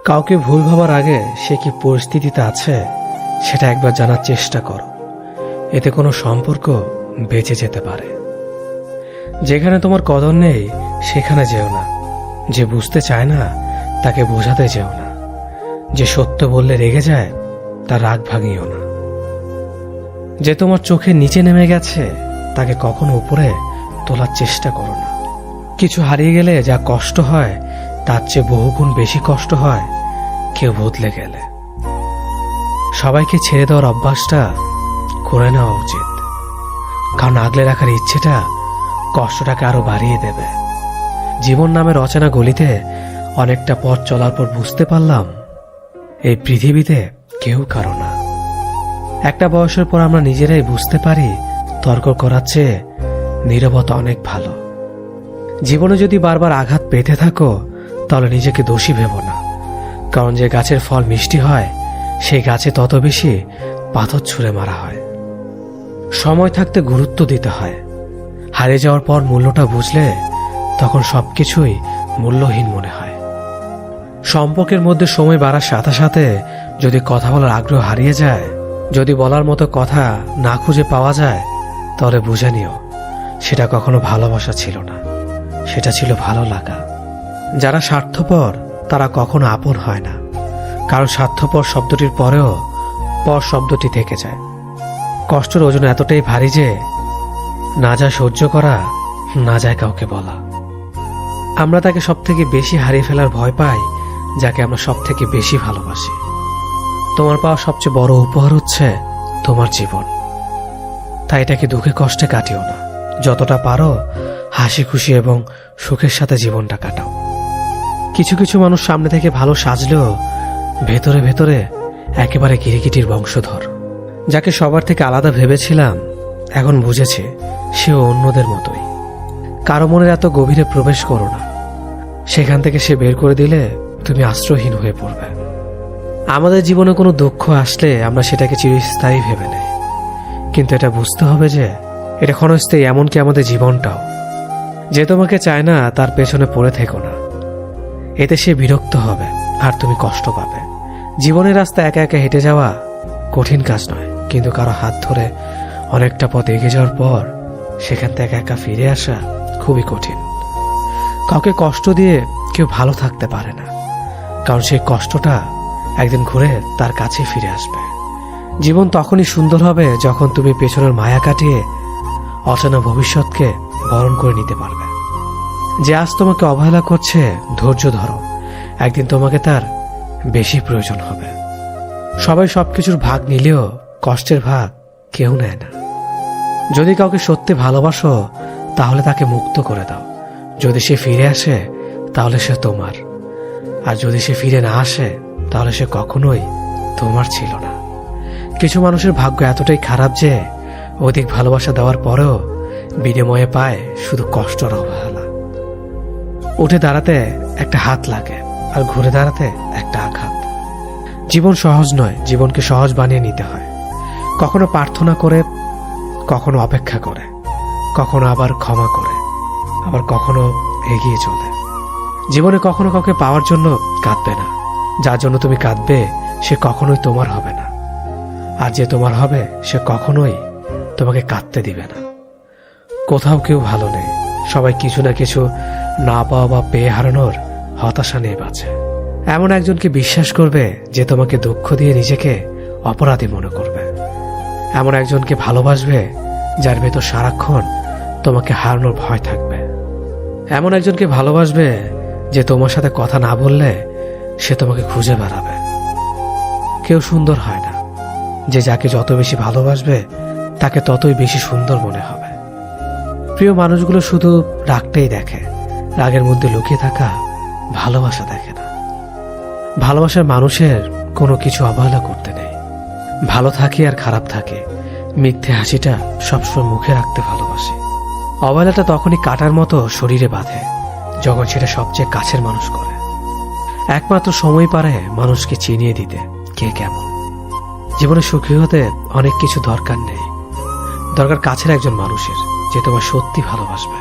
কাউকে ভুল ভাবার আগে সে কি পরিস্থিতিতে আছে সেটা একবার জানার চেষ্টা করো। এতে কোনো সম্পর্ক বেঁচে যেতে পারে। যেখানে তোমার কদর নেই সেখানে যেও না। যে বুঝতে চায় না তাকে বোঝাতে যেও না। যে সত্য বললে রেগে যায় তার রাগ ভাঙিও না। যে তোমার চোখের নিচে নেমে গেছে তাকে কখনো উপরে তোলার চেষ্টা করো না। কিছু হারিয়ে গেলে যা কষ্ট হয় তার চেয়ে বহুগুণ বেশি কষ্ট হয় কেউ বদলে গেলে। সবাইকে ছেড়ে দেওয়ার অভ্যাসটা করে নেওয়া উচিত, কারণ আগলে রাখার ইচ্ছেটা কষ্টটাকে আরো বাড়িয়ে দেবে। জীবন নামের অচেনা গলিতে অনেকটা পথ চলার পর বুঝতে পারলাম এই পৃথিবীতে কেউ কারো না। একটা বয়সের পর আমরা নিজেরাই বুঝতে পারি তর্ক করার চেয়ে নীরবতা অনেক ভালো। জীবনে যদি বারবার আঘাত পেতে থাকো তাহলে নিজেকে দোষী ভেবো না, কারণ যে গাছের ফল মিষ্টি হয় সেই গাছে তত বেশি পাথর ছুঁড়ে মারা হয়। সময় থাকতে গুরুত্ব দিতে হয়। হারিয়ে যাওয়ার পর মূল্যটা বুঝলে তখন সবকিছুই মূল্যহীন মনে হয়। সম্পর্কের মধ্যে সময় বাড়ার সাথে সাথে যদি কথা বলার আগ্রহ হারিয়ে যায়, যদি বলার মতো কথা না খুঁজে পাওয়া যায়, তাহলে বুঝে নিও সেটা কখনো ভালোবাসা ছিল না, সেটা ছিল ভালো লাগা। যারা স্বার্থপর তারা কখনো আপন হয় না, কারণ স্বার্থপর শব্দটির পরেও পর শব্দটি থেকে যায়। কষ্টের ওজন এতটাই ভারী যে না যায় সহ্য করা, না যায় কাউকে বলা। আমরা তাকে সব থেকে বেশি হারিয়ে ফেলার ভয় পাই যাকে আমরা সব থেকে বেশি ভালোবাসি। তোমার পাওয়া সবচেয়ে বড় উপহার হচ্ছে তোমার জীবন, তাই এটাকে দুঃখে কষ্টে কাটিও না। যতটা পারো হাসি খুশি এবং সুখের সাথে জীবনটা কাটাও। কিছু কিছু মানুষ সামনে থেকে ভালো সাজলেও ভেতরে ভেতরে একেবারে গিরিগিটির বংশধর। যাকে সবার থেকে আলাদা ভেবেছিলাম এখন বুঝেছে সেও অন্যদের মতোই। কারো মনের এত গভীরে প্রবেশ করো না, সেখান থেকে সে বের করে দিলে তুমি আশ্রয়হীন হয়ে পড়বে। আমাদের জীবনে কোনো দুঃখ আসলে আমরা সেটাকে চিরস্থায়ী ভেবে নেই, কিন্তু এটা বুঝতে হবে যে এটা ক্ষণস্থায়ী, এমনকি আমাদের জীবনটাও। যে তোমাকে চায় না তার পেছনে পড়ে থেকো না, এতে সে বিরক্ত হবে আর তুমি কষ্ট পাবে। জীবনের রাস্তা একা একা হেঁটে যাওয়া কঠিন কাজ নয়, কিন্তু কারো হাত ধরে অনেকটা পথ এগিয়ে যাওয়ার পর সেখান থেকে একা ফিরে আসা খুবই কঠিন। কাউকে কষ্ট দিয়ে কেউ ভালো থাকতে পারে না, কারণ সেই কষ্টটা একদিন ঘুরে তার কাছে ফিরে আসবে। জীবন তখনই সুন্দর হবে যখন তুমি পেছনের মায়া কাটিয়ে অচেনা ভবিষ্যৎকে বরণ করে নিতে পারবে। যে আজ তোমাকে অবহেলা করছে ধৈর্য ধরো, একদিন তোমাকে তার বেশি প্রয়োজন হবে। সবাই সবকিছুর ভাগ নিলেও কষ্টের ভাগ কেউ নেয় না। যদি কাউকে সত্যি ভালোবাসো তাহলে তাকে মুক্ত করে দাও। যদি সে ফিরে আসে তাহলে সে তোমার, আর যদি সে ফিরে না আসে তাহলে সে কখনোই তোমার ছিল না। কিছু মানুষের ভাগ্য এতটাই খারাপ যে অধিক ভালোবাসা দেওয়ার পরেও বিনিময়ে পায় শুধু কষ্ট আর অবহেলা। উঠে দাঁড়াতে একটা হাত লাগে আর ঘুরে দাঁড়াতে একটা আঘাত। জীবন সহজ নয়, জীবনকে সহজ বানিয়ে নিতে হয়। কখনো প্রার্থনা করে, কখনো অপেক্ষা করে, কখনো আবার ক্ষমা করে, আবার কখনো এগিয়ে চলে। জীবনে কখনো কাউকে পাওয়ার জন্য কাঁদবে না। যার জন্য তুমি কাঁদবে সে কখনোই তোমার হবে না, আর যে তোমার হবে সে কখনোই তোমাকে কাঁদতে দিবে না। কোথাও কেউ ভালো নেই, সবাই কিছু না কিছু না পাওয়া বা পেয়ে হারানোর হতাশা নিয়ে বাঁচে। এমন একজনকে বিশ্বাস করবে যে তোমাকে দুঃখ দিয়ে নিজেকে অপরাধী মনে করবে। এমন একজনকে ভালোবাসবে যার ভেতর সারাক্ষণ তোমাকে হারানোর ভয় থাকবে। এমন একজনকে ভালোবাসবে যে তোমার সাথে কথা না বললে সে তোমাকে খুঁজে বেড়াবে। কেউ সুন্দর হয় না, যে যাকে যত বেশি ভালোবাসবে তাকে ততই বেশি সুন্দর মনে হবে। প্রিয় মানুষগুলো শুধু রাগটাই দেখে, রাগের মধ্যে লুকিয়ে থাকা ভালোবাসা দেখে না। ভালোবাসার মানুষের কোনো কিছু অবহেলা করতে নেই। ভালো থাকে আর খারাপ থাকে, মিথ্যে হাসিটা সবসময় মুখে রাখতে ভালোবাসে। অবহেলাটা তখনই কাটার মতো শরীরে বাঁধে যখন সেটা সবচেয়ে কাছের মানুষ করে। একমাত্র সময় পারে মানুষকে চিনিয়ে দিতে কে কেমন। জীবনে সুখী হতে অনেক কিছু দরকার নেই, দরকার কাছের একজন মানুষের যে তোমার সত্যি ভালোবাসবে।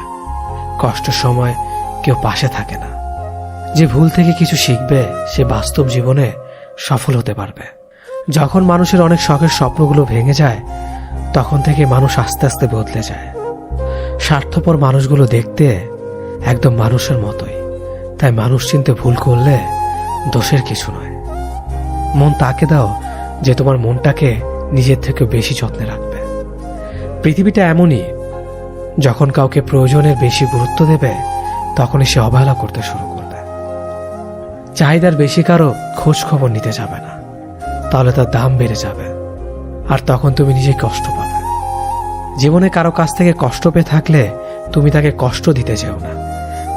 কষ্টের সময় কেউ পাশে থাকে না, যে ভুল থেকে কিছু শিখবে সে বাস্তব জীবনে সফল হতে পারবে। যখন মানুষের অনেক শখের স্বপ্নগুলো ভেঙে যায় তখন থেকে মানুষ আস্তে আস্তে বদলে যায়। স্বার্থপর মানুষগুলো দেখতে একদম মানুষের মতোই, তাই মানুষ চিনতে ভুল করলে দোষের কিছু নয়। মন তাকে দাও যে তোমার মনটাকে নিজের থেকে বেশি যত্নে রাখবে। পৃথিবীটা এমনই, যখন কাউকে প্রয়োজনের বেশি গুরুত্ব দেবে তখনই সে অবহেলা করতে শুরু করবে। চাহিদার বেশি কারো খোঁজ খবর নিতে যাবে না, তাহলে তার দাম বেড়ে যাবে আর তখন তুমি নিজে কষ্ট পাবে। জীবনে কারো কাছ থেকে কষ্ট পেয়ে থাকলে তুমি তাকে কষ্ট দিতে যেও না।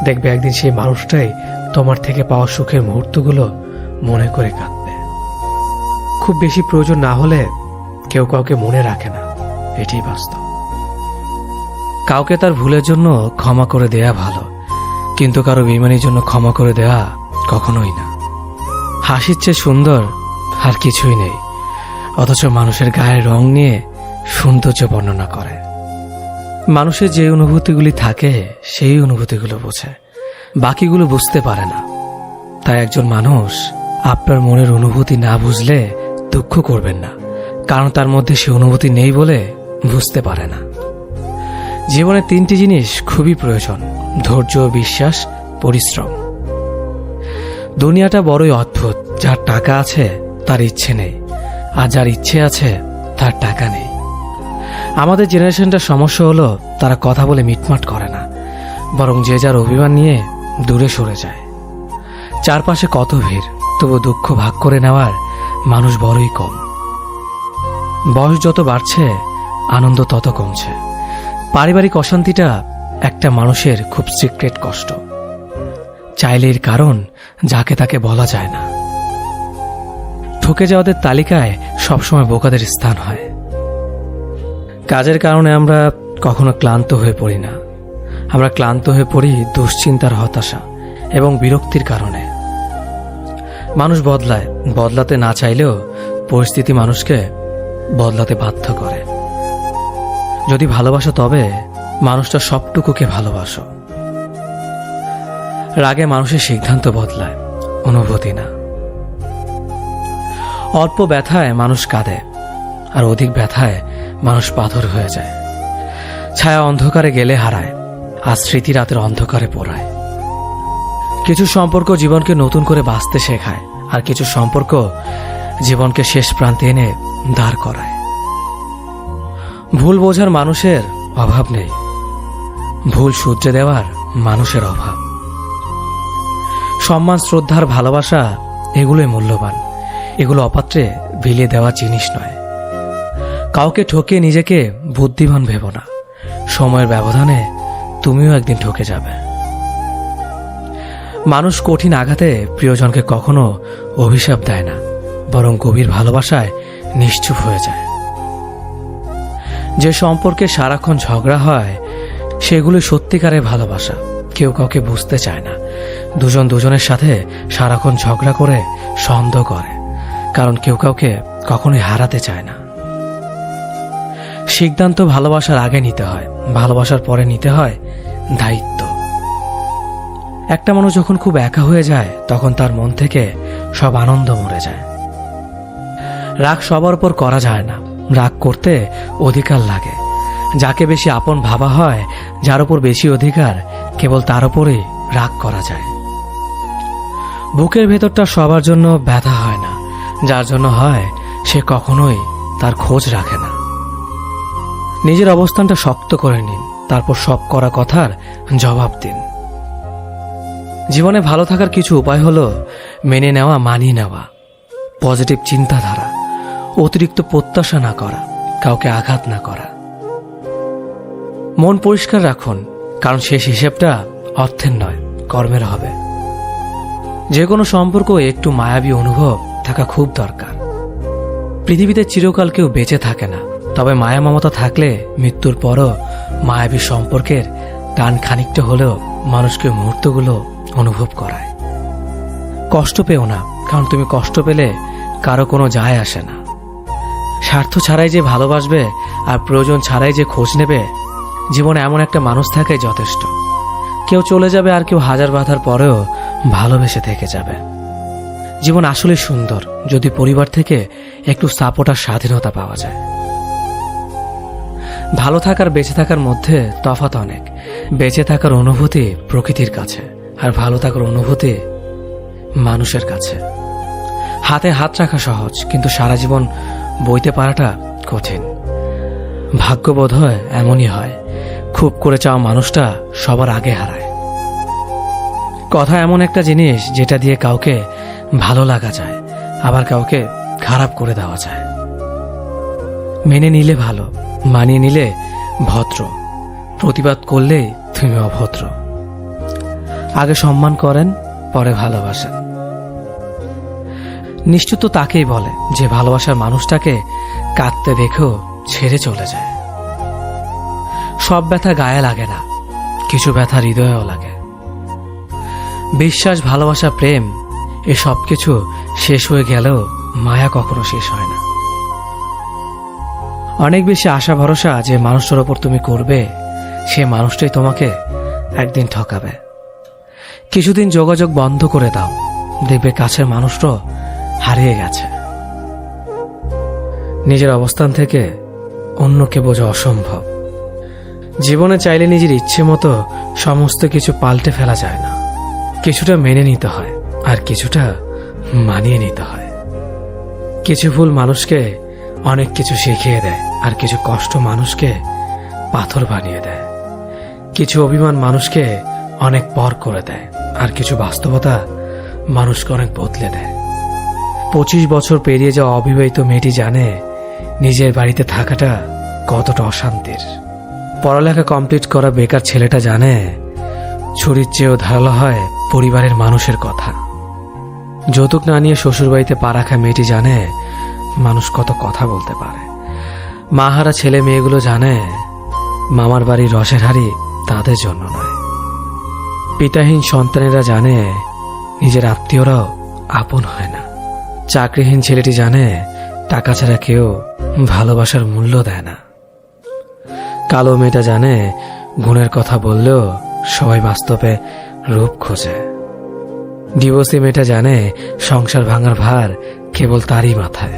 দেখবে একদিন সেই মানুষটাই তোমার থেকে পাওয়া সুখের মুহূর্তগুলো মনে করে কাঁদবে। খুব বেশি প্রয়োজন না হলে কেউ কাউকে মনে রাখে না, এটাই বাস্তব। কাউকে তার ভুলের জন্য ক্ষমা করে দেয়া ভালো, কিন্তু কারো বেইমানির জন্য ক্ষমা করে দেয়া কখনোই না। হাসির চেয়ে সুন্দর আর কিছুই নেই, অথচ মানুষের গায়ের রং নিয়ে সৌন্দর্য বর্ণনা করে। মানুষের যে অনুভূতিগুলি থাকে সেই অনুভূতিগুলো বোঝে, বাকিগুলো বুঝতে পারে না। তাই একজন মানুষ আপনার মনের অনুভূতি না বুঝলে দুঃখ করবেন না, কারণ তার মধ্যে সে অনুভূতি নেই বলে বুঝতে পারে না। জীবনে 3টি জিনিস খুবই প্রয়োজন: ধৈর্য, বিশ্বাস, পরিশ্রম। দুনিয়াটা বড়ই অদ্ভুত, যার টাকা আছে তার ইচ্ছে নেই, আর যার ইচ্ছে আছে তার টাকা নেই। আমাদের জেনারেশনটার সমস্যা হলো তারা কথা বলে মিটমাট করে না, বরং যে যার অভিমান নিয়ে দূরে সরে যায়। চারপাশে কত ভিড়, তবু দুঃখ ভাগ করে নেওয়ার মানুষ বড়ই কম। বয়স যত বাড়ছে আনন্দ তত কমছে। পারিবারিক অশান্তিটা একটা মানুষের খুব সিক্রেট কষ্ট, চাইলে এর কারণ যাকে তাকে বলা যায় না। ঠকে যাওয়াদের তালিকায় সবসময় বোকাদের স্থান হয়। কাজের কারণে আমরা কখনো ক্লান্ত হয়ে পড়ি না, আমরা ক্লান্ত হয়ে পড়ি দুশ্চিন্তার, হতাশা এবং বিরক্তির কারণে। মানুষ বদলায়, বদলাতে না চাইলেও পরিস্থিতি মানুষকে বদলাতে বাধ্য করে। যদি ভালোবাসো তবে মানুষটা সবটুকুকে ভালোবাসো। রাগে মানুষের সিদ্ধান্ত বদলায়, অনুভূতি না। অল্প ব্যথায় মানুষ কাঁদে, আর অধিক ব্যথায় মানুষ পাথর হয়ে যায়। ছায়া অন্ধকারে গেলে হারায়, আর স্মৃতি রাতের অন্ধকারে পোড়ায়। কিছু সম্পর্ক জীবনকে নতুন করে বাঁচতে শেখায়, আর কিছু সম্পর্ক জীবনকে শেষ প্রান্তে এনে দাঁড় করায়। ভুল বোঝার মানুষের অভাব নেই, ভুল শুধরে দেওয়ার মানুষের অভাব। সম্মান, শ্রদ্ধার, ভালোবাসা এগুলোই মূল্যবান, এগুলো অপাত্রে বিলিয়ে দেওয়া জিনিস নয়। কাউকে ঠকিয়ে নিজেকে বুদ্ধিমান ভেবো না, সময়ের ব্যবধানে তুমিও একদিন ঠকে যাবে। মানুষ কঠিন আঘাতে প্রিয়জনকে কখনো অভিশাপ দেয় না, বরং গভীর ভালোবাসায় নিশ্চুপ হয়ে যায়। যে সম্পর্কে সারাক্ষণ ঝগড়া হয় সেগুলো সত্যিকারের ভালোবাসা। কেউ কাউকে বুঝতে চায় না, দুজন দুজনের সাথে সারাক্ষণ ঝগড়া করে সন্দেহ করে, কারণ কেউ কাউকে কখনোই হারাতে চায় না। সিদ্ধান্ত ভালোবাসার আগে নিতে হয়, ভালোবাসার পরে নিতে হয় দায়িত্ব। একটা মানুষ যখন খুব একা হয়ে যায় তখন তার মন থেকে সব আনন্দ মরে যায়। রাগ সবার উপর করা যায় না, রাগ করতে অধিকার লাগে। যাকে বেশি আপন ভাবা হয়, যার উপর বেশি অধিকার, কেবল তার উপরেই রাগ করা যায়। বুকের ভেতরটা সবার জন্য ব্যথা হয় না, যার জন্য হয় সে কখনোই তার খোঁজ রাখে না। নিজের অবস্থানটা শক্ত করে নিন, তারপর সব করা কথার জবাব দিন। জীবনে ভালো থাকার কিছু উপায় হলো মেনে নেওয়া, মানিয়ে নেওয়া, পজিটিভ চিন্তাধারা, অতিরিক্ত প্রত্যাশা না করা, কাউকে আঘাত না করা। মন পরিষ্কার রাখুন, কারণ শেষ হিসেবটা অর্থের নয়, কর্মের হবে। যে কোনো সম্পর্ক একটু মায়াবী অনুভব থাকা খুব দরকার। পৃথিবীতে চিরকাল কেউ বেঁচে থাকে না, তবে মায়া মমতা থাকলে মৃত্যুর পরও মায়াবী সম্পর্কের টান খানিকটা হলেও মানুষকে মুহূর্তগুলো অনুভব করায়। কষ্ট পেও না, কারণ তুমি কষ্ট পেলে কারো কোনো যায় আসে না। স্বার্থ ছাড়াই যে ভালোবাসবে আর প্রয়োজন ছাড়াই যে খোঁজ নেবে, জীবনে এমন একটা মানুষ থাকে যথেষ্ট। কেউ চলে যাবে আর কেউ হাজার বাধার পরেও ভালোবেসে থেকে যাবে। জীবন আসলে সুন্দর যদি পরিবার থেকে একটু সাপোর্ট আর স্বাধীনতা পাওয়া যায়। ভালো থাকার বেঁচে থাকার মধ্যে তফাৎ অনেক। বেঁচে থাকার অনুভূতি প্রকৃতির কাছে, আর ভালো থাকার অনুভূতি মানুষের কাছে। হাতে হাত রাখা সহজ, কিন্তু সারা জীবন বইতে পারাটা কঠিন। ভাগ্যবোধ হয় এমনই হয়, খুব করে চাওয়া মানুষটা সবার আগে হারায়। কথা এমন একটা জিনিস যেটা দিয়ে কাউকে ভালো লাগা যায়, আবার কাউকে খারাপ করে দেওয়া যায়। মেনে নিলে ভালো, মানিয়ে নিলে ভদ্র, প্রতিবাদ করলেই তুমি অভদ্র। আগে সম্মান করেন, পরে ভালোবাসেন। নিশ্চিত তাকেই বলে যে ভালোবাসার মানুষটাকে কাঁদতে দেখেও ছেড়ে চলে যায়। সব ব্যথা গায়ে লাগে না, কিছু ব্যথা হৃদয়েও লাগে। বিশ্বাস, ভালোবাসা, প্রেম এ সব কিছু শেষ হয়ে গেলেও মায়া কখনো শেষ হয় না। অনেক বেশি আশা ভরসা যে মানুষটার ওপর তুমি করবে, সে মানুষটাই তোমাকে একদিন ঠকাবে। কিছুদিন যোগাযোগ বন্ধ করে দাও, দেখবে কাছের মানুষটাও হারিয়ে গেছে। নিজের অবস্থান থেকে অন্যকে বোঝা অসম্ভব। জীবনে চাইলে নিজের ইচ্ছে মতো সমস্ত কিছু পাল্টে ফেলা যায় না। কিছুটা মেনে নিতে হয়, আর কিছুটা মানিয়ে নিতে হয়। কিছু ভুল মানুষকে অনেক কিছু শিখিয়ে দেয়, আর কিছু কষ্ট মানুষকে পাথর বানিয়ে দেয়। কিছু অভিমান মানুষকে অনেক পর করে দেয়, আর কিছু বাস্তবতা মানুষকে অনেক বদলে দেয়। 25 বছর পেরিয়ে যাওয়া অবিবাহিত মেয়েটি জানে নিজের বাড়িতে থাকাটা কতটা অশান্তির। পড়ালেখা কমপ্লিট করা বেকার ছেলেটা জানে ছুরির চেয়েও ধারালো হয় পরিবারের মানুষের কথা। যৌতুক না নিয়ে শ্বশুরবাড়িতে পা রাখা মেয়েটি জানে মানুষ কত কথা বলতে পারে। মাহারা ছেলে মেয়েগুলো জানে মামার বাড়ির রসের হাড়ি তাদের জন্য নয়। পিতাহীন সন্তানেরা জানে নিজের আত্মীয়রাও আপন হয় না। চাকরিহীন ছেলেটি জানে টাকা ছাড়া কেউ ভালোবাসার মূল্য দেয় না। কালো মেয়েটা জানে গুণের কথা বললেও সবাই বাস্তবে রূপ খোঁজে। ডিভোর্সি মেয়েটা জানে সংসার ভাঙার ভার কেবল তারই মাথায়।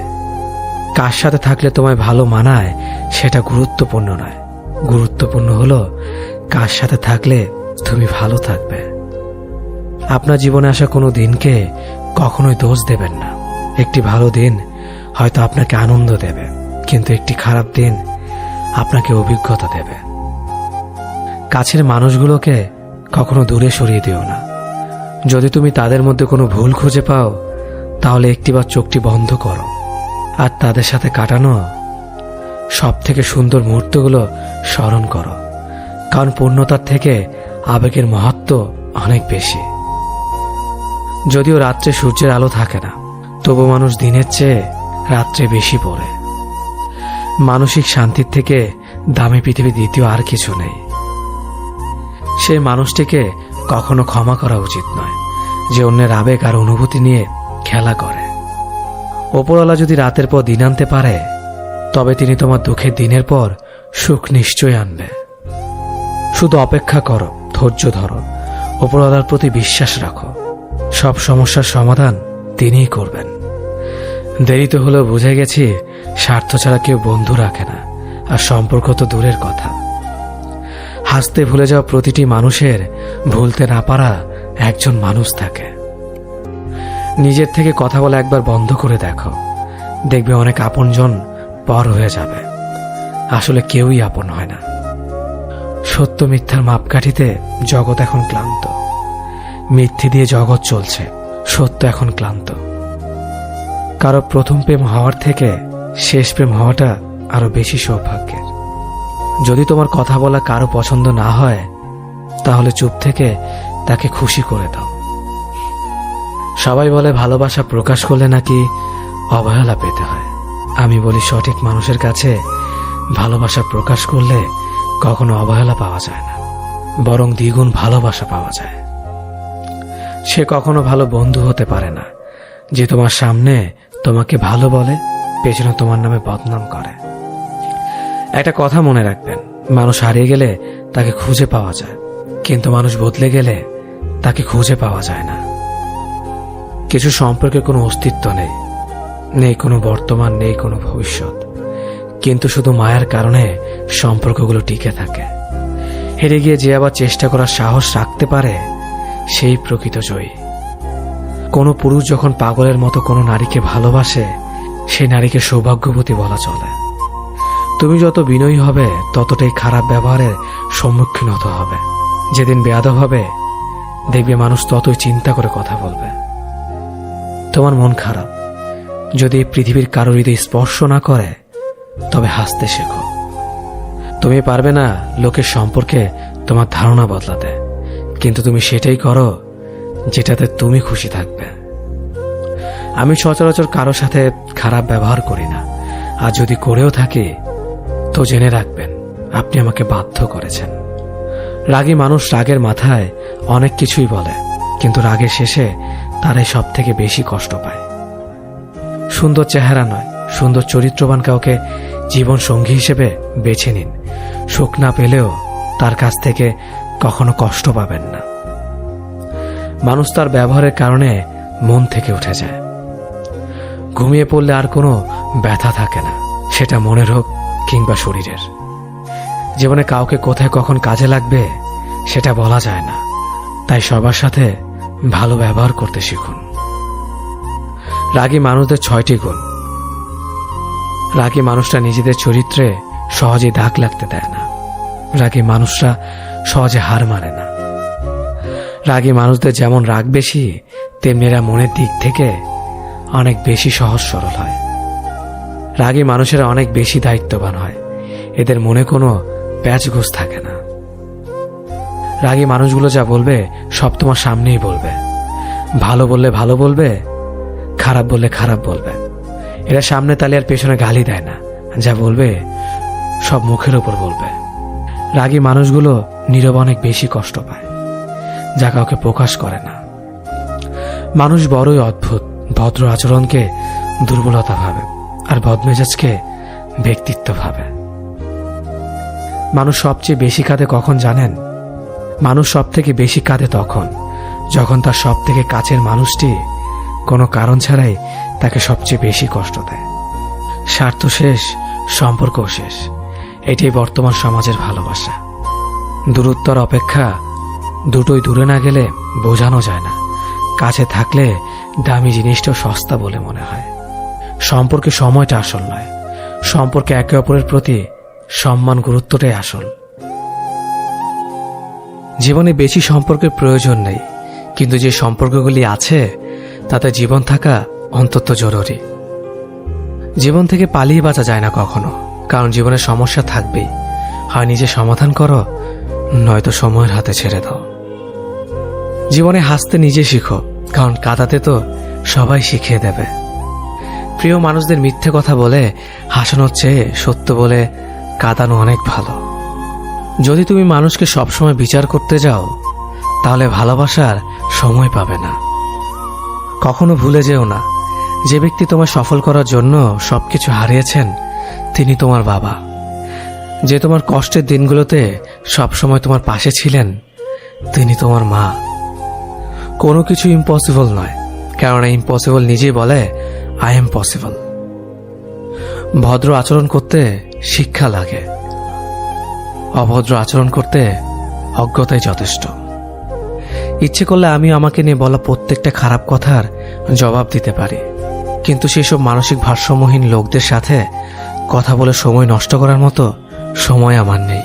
কার সাথে থাকলে তোমায় ভালো মানায় সেটা গুরুত্বপূর্ণ নয়, গুরুত্বপূর্ণ হলো কার সাথে থাকলে তুমি ভালো থাকবে। আপনার জীবনে আসা কোনো দিনকে কখনোই দোষ দেবেন না। একটি ভালো দিন হয়তো আপনাকে আনন্দ দেবে, কিন্তু একটি খারাপ দিন আপনাকে অভিজ্ঞতা দেবে। কাছের মানুষগুলোকে কখনো দূরে সরিয়ে দিও না। যদি তুমি তাদের মধ্যে কোনো ভুল খুঁজে পাও, তাহলে একটিবার চোখটি বন্ধ করো আর তাদের সাথে কাটানো সব থেকে সুন্দর মুহূর্তগুলো স্মরণ করো। কারণ পূর্ণতার থেকে আবেগের মহত্ব অনেক বেশি। যদিও রাত্রে সূর্যের আলো থাকে না, তবু মানুষ দিনের চেয়ে রাত্রে বেশি পড়ে। মানসিক শান্তির থেকে দামি পৃথিবী দ্বিতীয় আর কিছু নেই। সেই মানুষটিকে কখনো ক্ষমা করা উচিত নয় যে অন্যের আবেগ আর অনুভূতি নিয়ে খেলা করে। ওপরওয়ালা যদি রাতের পর দিন আনতে পারে, তবে তিনি তোমার দুঃখের দিনের পর সুখ নিশ্চয় আনবে। শুধু অপেক্ষা করো, ধৈর্য ধরো, ওপরওয়ালার প্রতি বিশ্বাস রাখো। সব সমস্যার সমাধান তিনিই করবেন। দেরিতে হলেও বুঝে গেছি স্বার্থ ছাড়া কেউ বন্ধু রাখে না, আর সম্পর্ক তো দূরের কথা। হাসতে ভুলে যাওয়া প্রতিটি মানুষের ভুলতে না পারা একজন মানুষ থাকে। নিজের থেকে কথা বলা একবার বন্ধ করে দেখো, দেখবে অনেক আপনজন পর হয়ে যাবে। আসলে কেউই আপন হয় না। সত্য মিথ্যার মাপকাঠিতে জগৎ এখন ক্লান্ত। মিথ্যে দিয়ে জগৎ চলছে, সত্য এখন ক্লান্ত। কারো প্রথম প্রেম হওয়ার থেকে শেষ প্রেম হওয়াটা আরো বেশি সৌভাগ্যের। যদি তোমার কথা বলা কারো পছন্দ না হয়, তাহলে চুপ থেকে তাকে খুশি করে দাও। সবাই বলে ভালোবাসা প্রকাশ করলে নাকি অবহেলা পেতে হয়। আমি বলি সঠিক মানুষের কাছে ভালোবাসা প্রকাশ করলে কখনো অবহেলা পাওয়া যায় না, বরং দ্বিগুণ ভালোবাসা পাওয়া যায়। সে কখনো ভালো বন্ধু হতে পারে না যে তোমার সামনে তোমাকে ভালো বলে, পেছনে তোমার নামে বদনাম করে। একটা কথা মনে রাখবেন, মানুষ হারিয়ে গেলে তাকে খুঁজে পাওয়া যায়, কিন্তু মানুষ বদলে গেলে তাকে খুঁজে পাওয়া যায় না। কিছু সম্পর্কে কোনো অস্তিত্ব নেই, নেই কোনো বর্তমান, নেই কোনো ভবিষ্যৎ, কিন্তু শুধু মায়ার কারণে সম্পর্কগুলো টিকে থাকে। হেরে গিয়ে যে আবার চেষ্টা করার সাহস রাখতে পারে সেই প্রকৃত জয়ী। কোনো পুরুষ যখন পাগলের মতো কোনো নারীকে ভালোবাসে, সেই নারীকে সৌভাগ্যবতী বলা চলে। তুমি যত বিনয়ী হবে ততটাই খারাপ ব্যবহারের সম্মুখীন হতে হবে। যেদিন বেয়াদব হবে দেখবে মানুষ ততই চিন্তা করে কথা বলবে। তোমার মন খারাপ, যদি এই পৃথিবীর কারো হৃদয় স্পর্শ না করে তবে হাসতে শেখো। তুমি পারবে না লোকের সম্পর্কে তোমার ধারণা বদলাতে, কিন্তু তুমি সেটাই করো যেটাতে তুমি খুশি থাকবে। আমি সচরাচর কারো সাথে খারাপ ব্যবহার করি না, আর যদি করেও থাকি তো জেনে রাখবেন আপনি আমাকে বাধ্য করেছেন। রাগী মানুষ রাগের মাথায় অনেক কিছুই বলে, কিন্তু রাগের শেষে তারাই সব থেকে বেশি কষ্ট পায়। সুন্দর চেহারা নয়, সুন্দর চরিত্রবান কাউকে জীবন সঙ্গী হিসেবে বেছে নিন। সুখ না পেলেও তার কাছ থেকে কখনো কষ্ট পাবেন না। মানুষ তার ব্যবহারের কারণে মন থেকে উঠে যায়। ঘুমিয়ে পড়লে আর কোনো ব্যথা থাকে না, সেটা মনের হোক কিংবা শরীরের। জীবনে কাউকে কোথায় কখন কাজে লাগবে সেটা বলা যায় না, তাই সবার সাথে ভালো ব্যবহার করতে শিখুন। রাগী মানুষদের 6টি গুণ। রাগী মানুষরা নিজেদের চরিত্রে সহজে দাগ লাগতে দেয় না। রাগী মানুষরা সহজে হার মানে না। রাগী মানুষদের যেমন রাগ বেশি, তেমনি এরা মনের দিক থেকে অনেক বেশি সহজ সরল হয়। রাগী মানুষেরা অনেক বেশি দায়িত্ববান হয়, এদের মনে কোনো প্যাচঘোষ থাকে না। রাগী মানুষগুলো যা বলবে সব তোমার সামনেই বলবে। ভালো বললে ভালো বলবে, খারাপ বললে খারাপ বলবে। এরা সামনে তালে আর পেছনে গালি দেয় না, যা বলবে সব মুখের উপর বলবে। রাগী মানুষগুলো নীরবে অনেক বেশি কষ্ট পায়, যা কাউকে প্রকাশ করে না। মানুষ বড়ই অদ্ভুত, ভদ্র আচরণকে দুর্বলতা ভাবে আর বদমেজাজকে ব্যক্তিত্ব ভাবে। মানুষ সবচেয়ে বেশি কাঁদে কখন জানেন? মানুষ সব থেকে বেশি কাঁদে তখন যখন তার সব থেকে কাছের মানুষটি কোনো কারণ ছাড়াই তাকে সবচেয়ে বেশি কষ্ট দেয়। স্বার্থ শেষ, সম্পর্কও শেষ, এটাই বর্তমান সমাজের ভালোবাসা। দূরত্বর অপেক্ষা দুটোই দূরে না গেলে বোঝানো যায় না। কাছে থাকলে দামি জিনিসটাও সস্তা বলে মনে হয়। সম্পর্কে সময়টা আসল নয়, সম্পর্কে একে অপরের প্রতি সম্মান, গুরুত্বটাই আসল। জীবনে বেশি সম্পর্কের প্রয়োজন নেই, কিন্তু যে সম্পর্কগুলি আছে তাতে জীবন থাকা অন্তত জরুরি। জীবন থেকে পালিয়ে বাঁচা যায় না কখনো, কারণ জীবনে সমস্যা থাকবেই। হয় নিজে সমাধান করো, নয়তো সময়ের হাতে ছেড়ে দাও। জীবনে হাসতে নিজে শিখো, কারণ কাঁদাতে তো সবাই শিখিয়ে দেবে। প্রিয় মানুষদের মিথ্যে কথা বলে হাসানোর চেয়ে সত্য বলে কাঁদানো অনেক ভালো। যদি তুমি মানুষকে সবসময় বিচার করতে যাও তাহলে ভালোবাসার সময় পাবে না। কখনো ভুলে যেও না, যে ব্যক্তি তোমায় সফল করার জন্য সবকিছু হারিয়েছেন তিনি তোমার বাবা। যে তোমার কষ্টের দিনগুলোতে সবসময় তোমার পাশে ছিলেন তিনি তোমার মা। কোনো কিছু ইম্পসিবল নয়, কেননা ইম্পসিবল নিজেই বলে আই এম পসিবল। ভদ্র আচরণ করতে শিক্ষা লাগে, অভদ্র আচরণ করতে অজ্ঞতাই যথেষ্ট। ইচ্ছে করলে আমি আমাকে নিয়ে বলা প্রত্যেকটা খারাপ কথার জবাব দিতে পারি, কিন্তু সেসব মানসিক ভারসাম্যহীন লোকদের সাথে কথা বলে সময় নষ্ট করার মতো সময় আমার নেই।